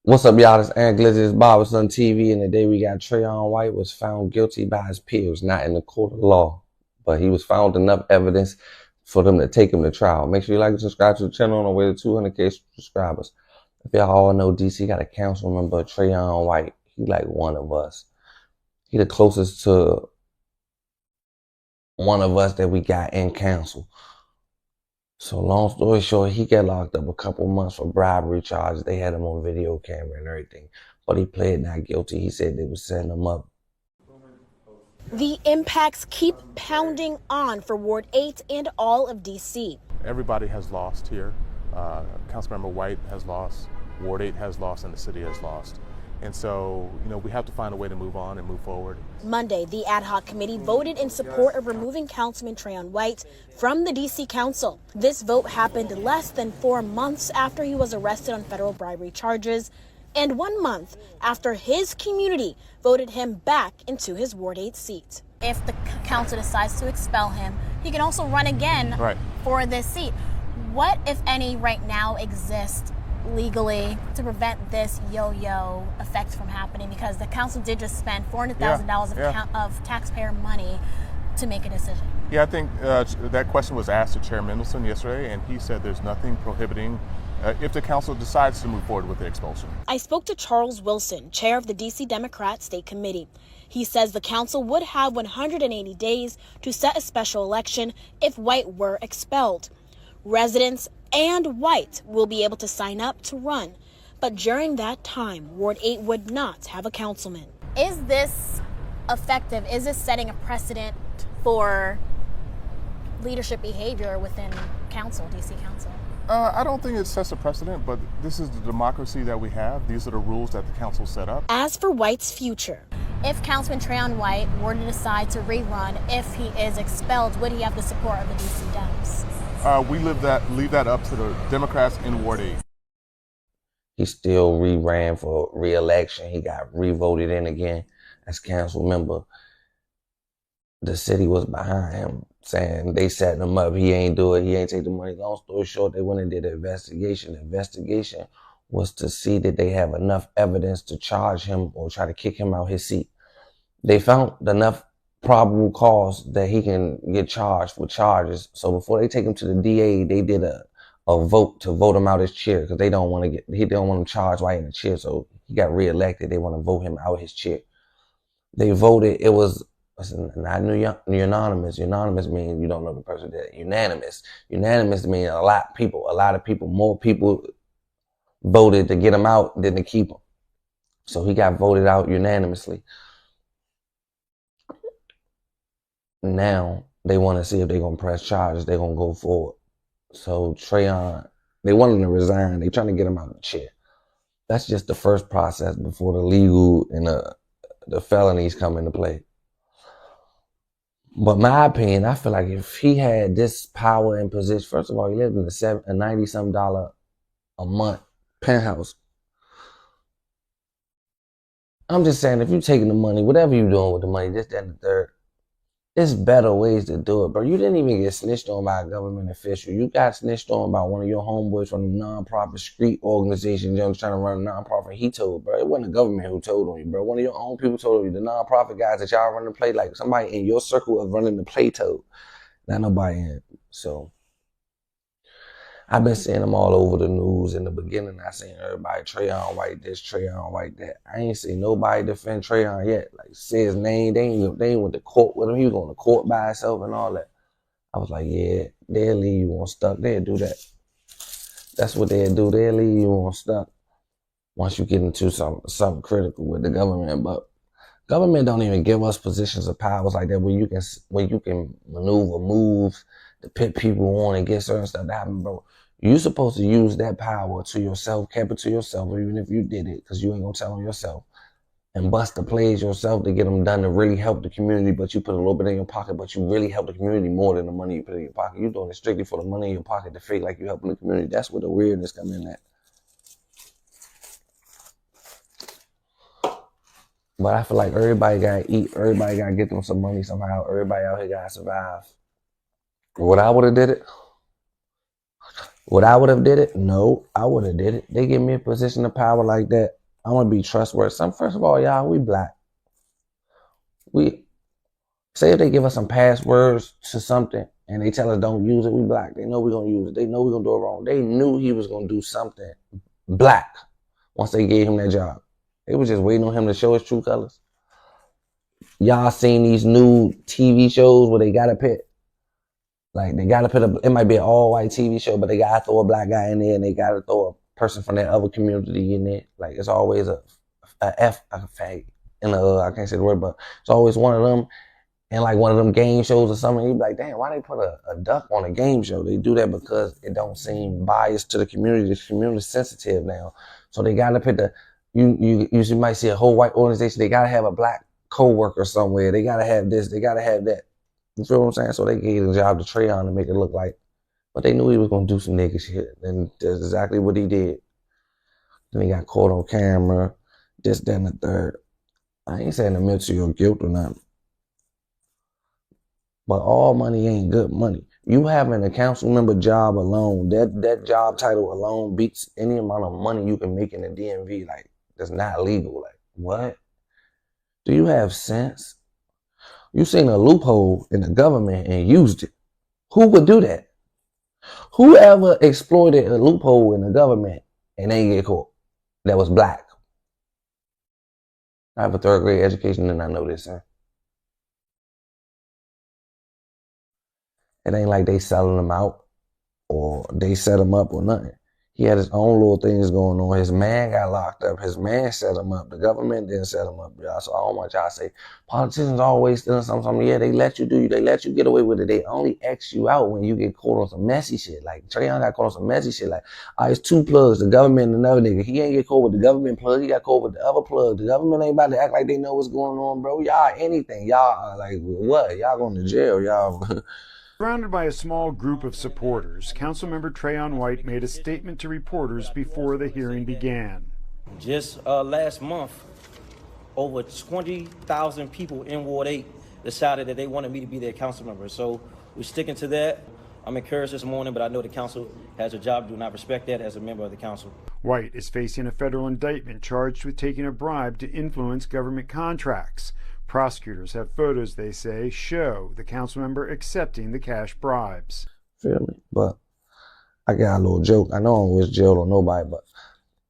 What's up, y'all? This Aaron Glitches, Barberson TV, and today we got Tryon White was found guilty by his peers, not in the court of law, but he was found enough evidence for them to take him to trial. Make sure you like and subscribe to the channel on the way to 200K subscribers. If y'all all know, DC got a council member, Tryon White. He like one of us. He the closest to one of us that we got in council. So long story short, he got locked up a couple months for bribery charges. They had him on video camera and everything, but he pled not guilty. He said they would send him up. The impacts keep pounding on for Ward 8 and all of DC. Everybody has lost here. Councilmember White has lost, Ward 8 has lost, and the city has lost. And so, we have to find a way to move on and move forward. Monday, the ad hoc committee voted in support of removing Councilman Tryon White from the DC Council. This vote happened less than 4 months after he was arrested on federal bribery charges, and 1 month after his community voted him back into his Ward 8 seat. If the council decides to expel him, he can also run again for this seat. What, if any, right now exists legally to prevent this yo-yo effect from happening? Because the council did just spend $400,000 of taxpayer money to make a decision. Yeah, I think that question was asked to Chair Mendelson yesterday, and he said there's nothing prohibiting if the council decides to move forward with the expulsion. I spoke to Charles Wilson, chair of the DC Democrat State Committee. He says the council would have 180 days to set a special election if White were expelled. Residents and White will be able to sign up to run, but during that time, Ward 8 would not have a councilman. Is this effective? Is this setting a precedent for leadership behavior within council, DC Council? I don't think it sets a precedent, but this is the democracy that we have. These are the rules that the council set up. As for White's future, if Councilman Tryon White were to decide to rerun, if he is expelled, would he have the support of the DC Dems? We leave that up to the Democrats in Ward 8. He still re-ran for re-election. He got re-voted in again as council member. The city was behind him, saying they set him up. He ain't do it. He ain't take the money. Long story short, they went and did an investigation. The investigation was to see that they have enough evidence to charge him or try to kick him out his seat. They found enough probable cause that he can get charged with charges. So before they take him to the DA, they did a vote to vote him out his chair because he don't want him charged while in the chair. So he got reelected. They want to vote him out his chair. They voted. It was not unanimous. Unanimous means you don't know the person that. Unanimous. Unanimous means a lot of people, more people voted to get him out than to keep him. So he got voted out unanimously. Now they want to see if they're going to press charges. They're going to go forward. So Trayon, they want him to resign. They're trying to get him out of the chair. That's just the first process before the legal and the felonies come into play. But my opinion, I feel like if he had this power and position, first of all, he lived in a $90-something a month penthouse. I'm just saying, if you're taking the money, whatever you're doing with the money, this, that, and the third, there's better ways to do it, bro. You didn't even get snitched on by a government official. You got snitched on by one of your homeboys from the nonprofit street organization, trying to run a nonprofit. He told, bro. It wasn't the government who told on you, bro. One of your own people told you. The nonprofit guys that y'all run the play, like somebody in your circle was running the play told. Not nobody in. So I've been seeing them all over the news. In the beginning, I seen everybody, Tryon White this, Tryon White that. I ain't seen nobody defend Trayon yet. Like, say his name, they ain't went to court with him. He was going to court by himself and all that. I was like, yeah, they'll leave you on stuck. They'll do that. That's what they'll do. They'll leave you on stuck once you get into something critical with the government. But government don't even give us positions of powers like that where you can maneuver moves to pit people on and get certain stuff to happen, bro. You're supposed to use that power to yourself, keep it to yourself, even if you did it, because you ain't going to tell them yourself, and bust the plays yourself to get them done to really help the community, but you put a little bit in your pocket, but you really help the community more than the money you put in your pocket. You're doing it strictly for the money in your pocket to fake like you're helping the community. That's where the weirdness comes in at. But I feel like everybody got to eat. Everybody got to get them some money somehow. Everybody out here got to survive. What I would have did it? Would I would have did it? No, I would have did it. They give me a position of power like that. I'm gonna be trustworthy. First of all, y'all, we black. We say if they give us some passwords to something and they tell us don't use it, we black. They know we're gonna use it. They know we're gonna do it wrong. They knew he was gonna do something black once they gave him that job. They was just waiting on him to show his true colors. Y'all seen these new TV shows where they gotta put, like they gotta put it might be an all-white TV show, but they gotta throw a black guy in there and they gotta throw a person from that other community in there. Like it's always a fag in I can't say the word, but it's always one of them. And like one of them game shows or something, you'd be like, damn, why they put a duck on a game show? They do that because it don't seem biased to the community. The community's sensitive now. So they gotta put you might see a whole white organization, they gotta have a black co-worker somewhere. They gotta have this, they gotta have that. You feel what I'm saying? So they gave the job to Trayon to make it look like, but they knew he was gonna do some nigga shit. And that's exactly what he did. Then he got caught on camera, this, that, and the third. I ain't saying admit to your guilt or nothing. But all money ain't good money. You having a council member job alone, that job title alone beats any amount of money you can make in the DMV. Like, that's not legal. Like, what? Do you have sense? You seen a loophole in the government and used it. Who would do that? Who ever exploited a loophole in the government and ain't get caught? That was black. I have a 3rd grade education and I know this, huh? It ain't like they selling them out or they set him up or nothing. He had his own little things going on. His man got locked up. His man set him up. The government didn't set him up, y'all. So I don't want y'all to say, politicians always stealing something. Yeah, they let you do. They let you get away with it. They only X you out when you get caught on some messy shit. Like, Trayon got caught on some messy shit. Like, it's 2 plugs, the government and another nigga. He ain't get caught with the government plug. He got caught with the other plug. The government ain't about to act like they know what's going on, bro. Y'all anything. Y'all are like, what? Y'all going to jail. Y'all... Surrounded by a small group of supporters, Councilmember Tryon White made a statement to reporters before the hearing began. Just last month, over 20,000 people in Ward 8 decided that they wanted me to be their council member. So we're sticking to that. I'm encouraged this morning, but I know the council has a job to do, and I respect that as a member of the council. White is facing a federal indictment charged with taking a bribe to influence government contracts. Prosecutors have photos, they say, show the council member accepting the cash bribes. Feel me? But I got a little joke. I know I don't wish jail on nobody, but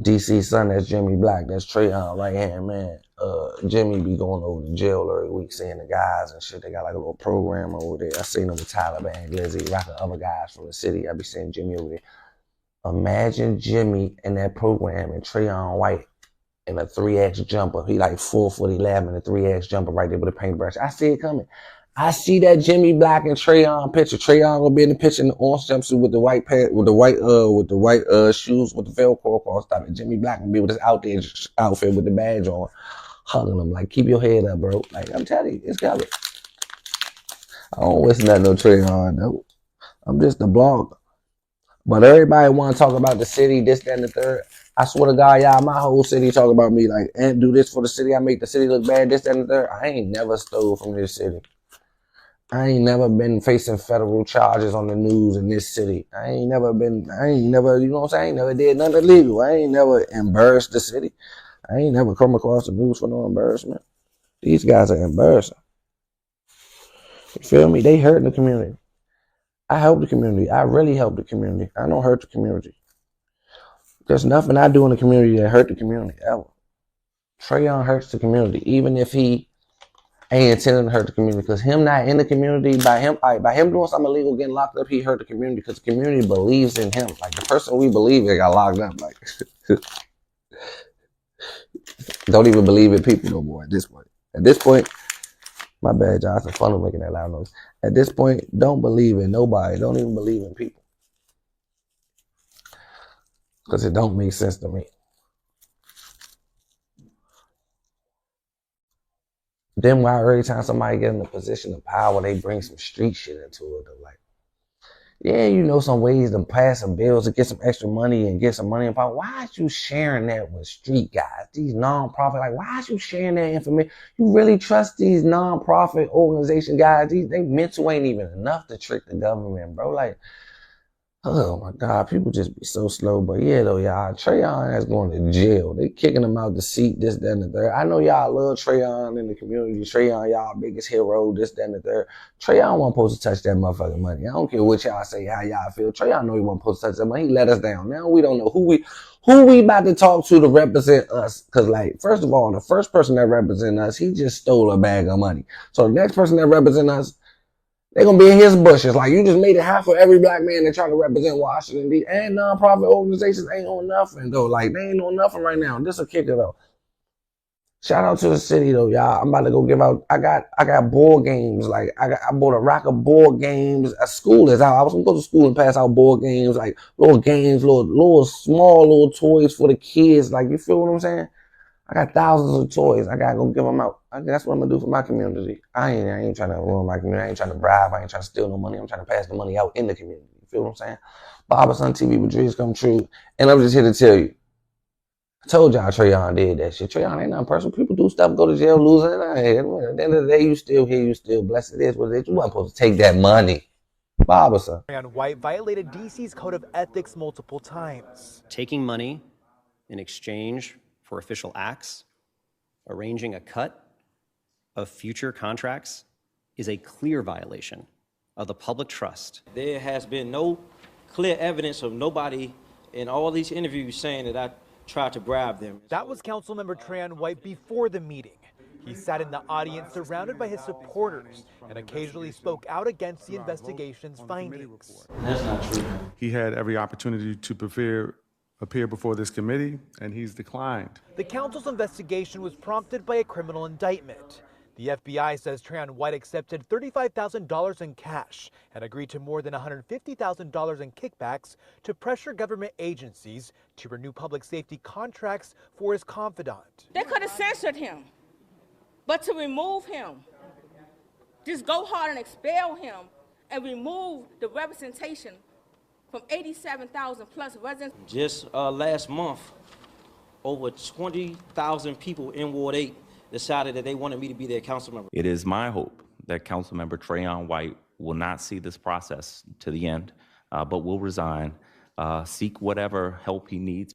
DC's son, that's Jimmy Black, that's Trayon, right-hand man. Jimmy be going over to jail every week, seeing the guys and shit. They got like a little program over there. I seen them with Taliban, Glizzy, rocking other guys from the city. I be seeing Jimmy over there. Imagine Jimmy in that program and Tryon White in a 3X jumper. He like 4'11" in a 3X jumper right there with a paintbrush. I see it coming. I see that Jimmy Black and Trayon picture. Trayon gonna be in the picture in the orange jumpsuit with the white pants, with the white shoes with the Velcro across top. And Jimmy Black gonna be with his out there outfit with the badge on, hugging him like, keep your head up, bro. Like, I'm telling you, it's coming. I don't wish nothing no Trayon though. I'm just a blogger. But everybody want to talk about the city, this, that, and the third. I swear to God, y'all, my whole city talk about me like, and do this for the city. I make the city look bad, this, that, and the third. I ain't never stole from this city. I ain't never been facing federal charges on the news in this city. I ain't never, you know what I'm saying? I ain't never did nothing illegal. I ain't never embarrassed the city. I ain't never come across the news for no embarrassment. These guys are embarrassing. You feel me? They hurting the community. I help the community. I really help the community. I don't hurt the community. There's nothing I do in the community that hurt the community, ever. Trayon hurts the community, even if he ain't intending to hurt the community. Because him not in the community, by him doing something illegal, getting locked up, he hurt the community because the community believes in him. Like, the person we believe in got locked up. Like, don't even believe in people no more at this point. At this point, my bad, y'all. It's fun of making that loud noise. At this point, don't believe in nobody. Don't even believe in people. Because it don't make sense to me. Then why every time somebody get in a position of power, they bring some street shit into it. They're like, yeah, you know some ways to pass some bills to get some extra money and get some money in power. Why are you sharing that with street guys? These non-profit, like, why are you sharing that information? You really trust these non-profit organization guys? They mental ain't even enough to trick the government, bro. Like, Oh my God, people just be so slow. But yeah, though, y'all, Trayon is going to jail. They kicking him out the seat, this, that, and the third. I know y'all love Trayon in the community. Trayon, y'all biggest hero, this, that, and the third. Trayon wasn't supposed to touch that motherfucking money. I don't care what y'all say, how y'all feel. Trayon know he wasn't supposed to touch that money. He let us down. Now we don't know who we about to talk to represent us. Cause like, first of all, the first person that represent us, he just stole a bag of money. So the next person that represent us, they're going to be in his bushes. Like, you just made it hard for every black man that try to represent Washington, D.C. And nonprofit organizations ain't on nothing, though. Like, they ain't on nothing right now. This a kicker, though. Shout out to the city, though, y'all. I'm about to go give out. I got board games. Like, I bought a rack of board games. A school is out. I was going to go to school and pass out board games, like little games, little small little toys for the kids. Like, you feel what I'm saying? I got thousands of toys. I gotta go give them out. That's what I'm gonna do for my community. I ain't trying to ruin my community. I ain't trying to bribe. I ain't trying to steal no money. I'm trying to pass the money out in the community. You feel what I'm saying? Barberson TV with dreams come true. And I'm just here to tell you. I told y'all Trayon did that shit. Trayon ain't nothing personal. People do stuff, go to jail, lose it. At the end of the day, you still here, you still blessed. It is what it is. You wasn't supposed to take that money. Barberson. Tryon White violated DC's code of ethics multiple times. Taking money in exchange for official acts, arranging a cut of future contracts is a clear violation of the public trust. There has been no clear evidence of nobody in all these interviews saying that I tried to bribe them. That was Councilmember Tryon White before the meeting. He sat in the audience surrounded by his supporters and occasionally spoke out against the investigation's findings. That's not true. He had every opportunity to appear before this committee, and he's declined. The council's investigation was prompted by a criminal indictment. The FBI says Tryon White accepted $35,000 in cash and agreed to more than $150,000 in kickbacks to pressure government agencies to renew public safety contracts for his confidant. They could have censored him, but to remove him, just go hard and expel him and remove the representation from 87,000 plus residents. Just last month, over 20,000 people in Ward 8 decided that they wanted me to be their council member. It is my hope that Councilmember Tryon White will not see this process to the end, but will resign, seek whatever help he needs.